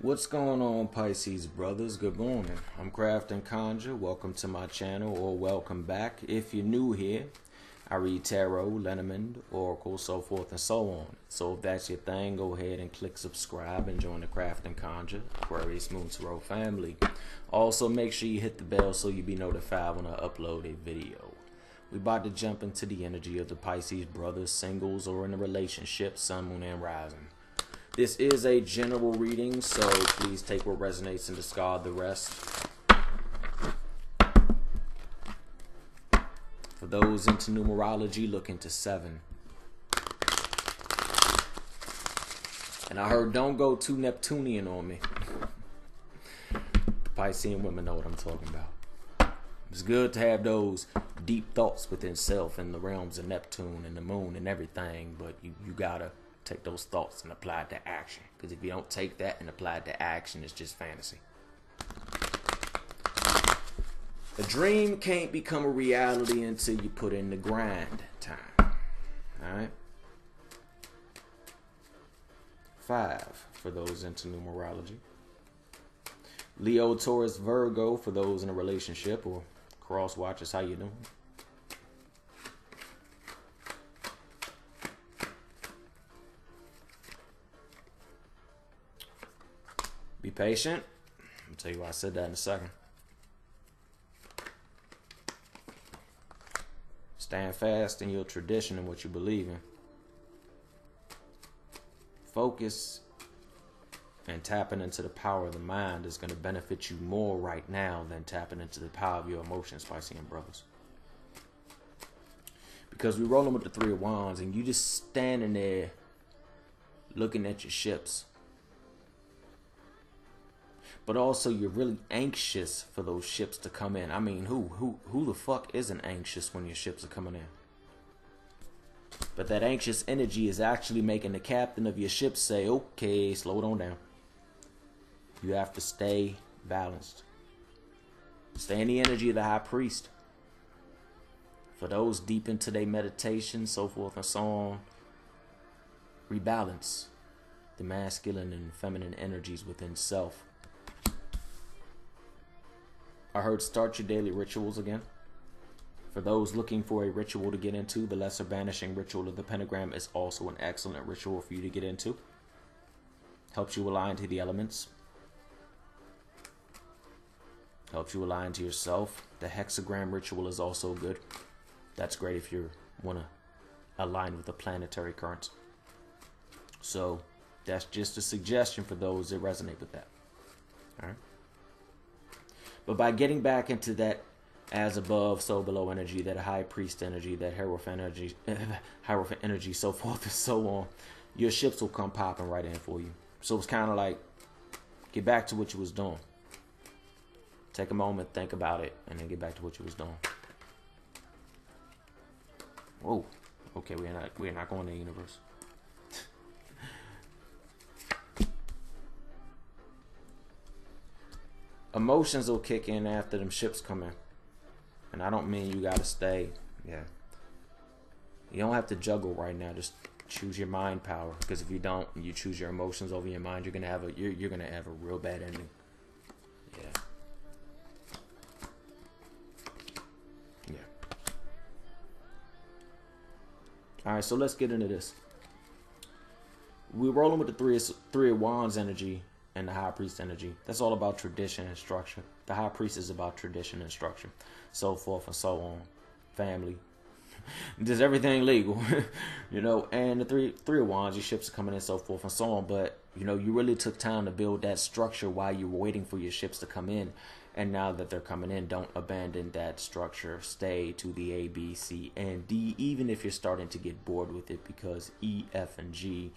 What's going on, Pisces brothers? Good morning. I'm Craft and Conjure. Welcome to my channel, or welcome back. If you're new here, I read tarot, Lenormand, oracle, so forth and so on. So if that's your thing, go ahead and click subscribe and join the Craft and Conjure Aquarius Moon Tarot family. Also, make sure you hit the bell so you'll be notified when I upload a video. We're about to jump into the energy of the Pisces brothers, singles, or in a relationship, sun, moon, and rising. This is a general reading, so please take what resonates and discard the rest. For those into numerology, look into 7. And I heard don't go too Neptunian on me. The Piscean women know what I'm talking about. It's good to have those deep thoughts within self in the realms of Neptune and the moon and everything, but you gotta take those thoughts and apply it to action. Because if you don't take that and apply it to action, it's just fantasy. A dream can't become a reality until you put in the grind time. Alright? 5 for those into numerology. Leo, Taurus, Virgo for those in a relationship, or cross watchers, how you doing? Be patient. I'll tell you why I said that in a second. Stand fast in your tradition and what you believe in. Focus and tapping into the power of the mind is going to benefit you more right now than tapping into the power of your emotions, Piscean brothers. Because we're rolling with the 3 of Wands and you just standing there looking at your ships. But also you're really anxious for those ships to come in. I mean, who the fuck isn't anxious when your ships are coming in? But that anxious energy is actually making the captain of your ship say, okay, slow it on down. You have to stay balanced. Stay in the energy of the high priest. For those deep into their meditation, so forth and so on, rebalance the masculine and feminine energies within self. I heard start your daily rituals again. For those looking for a ritual to get into, the lesser banishing ritual of the pentagram is also an excellent ritual for you to get into. Helps you align to the elements. Helps you align to yourself. The hexagram ritual is also good. That's great if you want to align with the planetary currents. So that's just a suggestion for those that resonate with that. All right. But by getting back into that as above, so below energy, that high priest energy, that hierophant energy, so forth and so on, your ships will come popping right in for you. So it's kind of like, get back to what you was doing. Take a moment, think about it, and then get back to what you was doing. Whoa. Okay, we're not going to the universe. Emotions will kick in after them ships come in. And I don't mean you gotta stay. Yeah. You don't have to juggle right now. Just choose your mind power. Because if you don't, you choose your emotions over your mind, you're gonna have a real bad ending. Yeah. Yeah. Alright, so let's get into this. We're rolling with the three of Wands energy and the high priest energy. That's all about tradition and structure. The high priest is about tradition and structure, so forth and so on. Family, does everything legal, you know. And the three of Wands, your ships are coming in, so forth and so on. But you know, you really took time to build that structure while you were waiting for your ships to come in. And now that they're coming in, don't abandon that structure. Stay to the A, B, C, and D, even if you're starting to get bored with it, because E, F, and G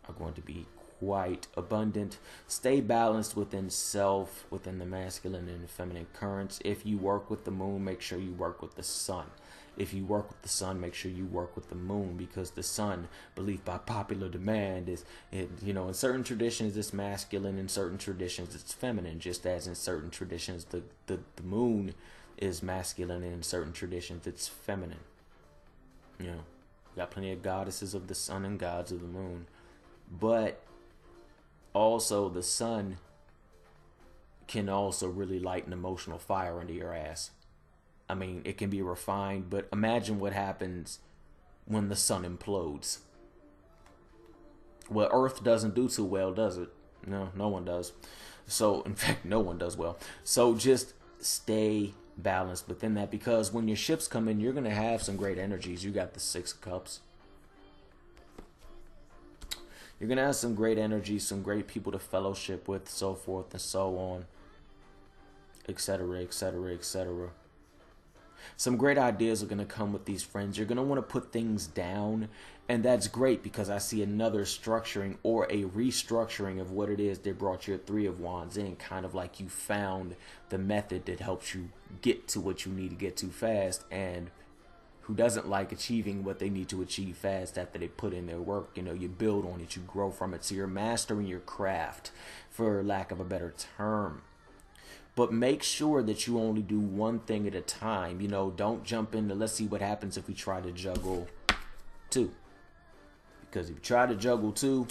are going to be quite abundant. Stay balanced within self, within the masculine and feminine currents. If you work with the moon, make sure you work with the sun. If you work with the sun, make sure you work with the moon, because the sun, belief by popular demand, is, you know, in certain traditions it's masculine, in certain traditions it's feminine, just as in certain traditions the moon is masculine, and in certain traditions it's feminine. You know, we got plenty of goddesses of the sun and gods of the moon, but also the sun can also really light an emotional fire under your ass. I mean, it can be refined, but imagine what happens when the sun implodes. Well, Earth doesn't do too well, does it? No, no one does. So, in fact, no one does well. So just stay balanced within that, because when your ships come in, you're going to have some great energies. You got the Six of Cups. You're going to have some great energy, some great people to fellowship with, so forth and so on, etc., etc., etc. Some great ideas are going to come with these friends. You're going to want to put things down, and that's great because I see another structuring or a restructuring of what it is that brought your Three of Wands in, kind of like you found the method that helps you get to what you need to get to fast, and who doesn't like achieving what they need to achieve fast after they put in their work. You know, you build on it, you grow from it, so you're mastering your craft, for lack of a better term. But make sure that you only do one thing at a time. You know, don't jump into, let's see what happens if we try to juggle two. Because if you try to juggle two,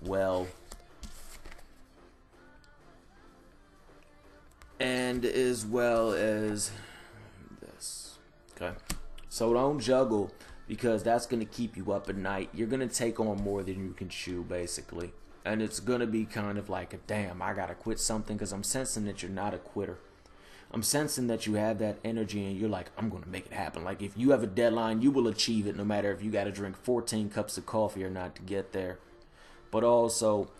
well, and as well as this. Okay. So don't juggle, because that's going to keep you up at night. You're going to take on more than you can chew, basically. And it's going to be kind of like a, damn, I got to quit something, because I'm sensing that you're not a quitter. I'm sensing that you have that energy and you're like, I'm going to make it happen. Like if you have a deadline, you will achieve it no matter if you got to drink 14 cups of coffee or not to get there. But also,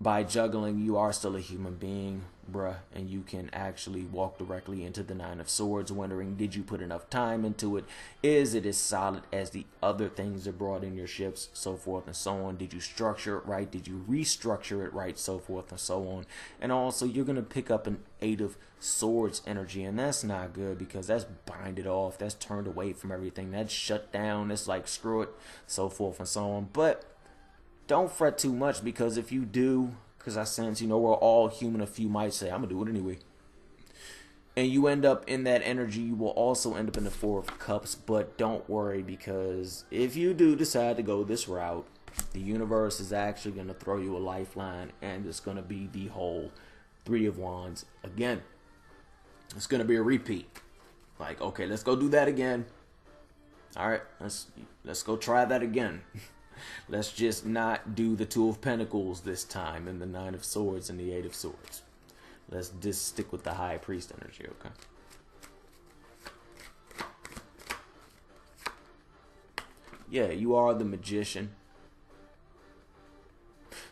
by juggling, you are still a human being, bruh, and you can actually walk directly into the Nine of Swords, wondering, did you put enough time into it? Is it as solid as the other things that brought in your ships, so forth and so on? Did you structure it right? Did you restructure it right, so forth and so on? And also, you're going to pick up an Eight of Swords energy, and that's not good, because that's binded off, that's turned away from everything, that's shut down, that's like, screw it, so forth and so on. But don't fret too much, because if you do, because I sense, you know, we're all human, a few might say, I'm going to do it anyway. And you end up in that energy, you will also end up in the Four of Cups. But don't worry, because if you do decide to go this route, the universe is actually going to throw you a lifeline, and it's going to be the whole Three of Wands again. It's going to be a repeat. Like, okay, let's go do that again. All right, let's go try that again. Let's just not do the Two of Pentacles this time, and the Nine of Swords and the Eight of Swords. Let's just stick with the High Priest energy, okay? Yeah, you are the Magician.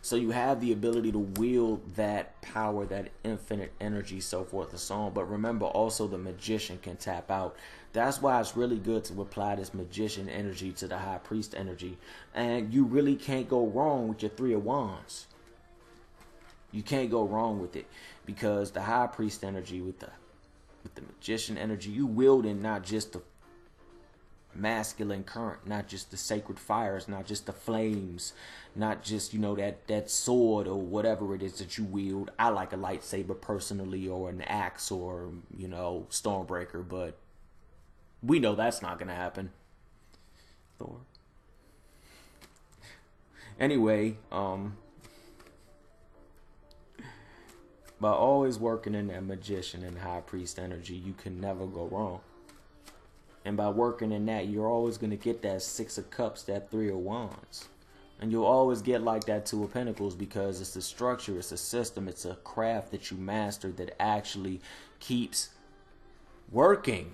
So you have the ability to wield that power, that infinite energy, so forth and so on. But remember, also the Magician can tap out. That's why it's really good to apply this Magician energy to the High Priest energy. And you really can't go wrong with your Three of Wands. You can't go wrong with it, because the High Priest energy with the Magician energy, you wield in not just the masculine current, not just the sacred fires, not just the flames, not just, you know, that sword or whatever it is that you wield. I like a lightsaber personally, or an axe, or, you know, Stormbreaker, but we know that's not gonna happen. Thor. Anyway, by always working in that Magician and High Priest energy, you can never go wrong. And by working in that, you're always going to get that Six of Cups, that Three of Wands. And you'll always get like that Two of Pentacles, because it's a structure, it's a system, it's a craft that you master that actually keeps working.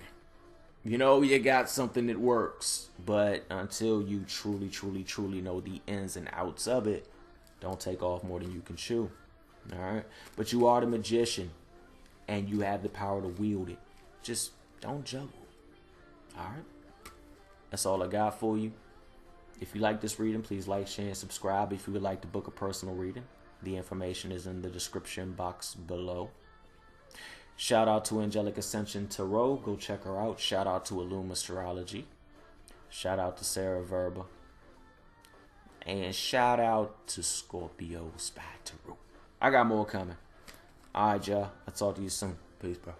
You know, you got something that works. But until you truly, truly, truly know the ins and outs of it, don't take off more than you can chew. All right? But you are the Magician, and you have the power to wield it. Just don't juggle. Alright, that's all I got for you. If you like this reading, please like, share, and subscribe. If you would like to book a personal reading, the information is in the description box below. Shout out to Angelic Ascension Tarot. Go check her out. Shout out to Illum Astrology. Shout out to Sarah Verba. And shout out to Scorpio Spy Tarot. I got more coming. Alright, y'all. I'll talk to you soon. Peace, bro.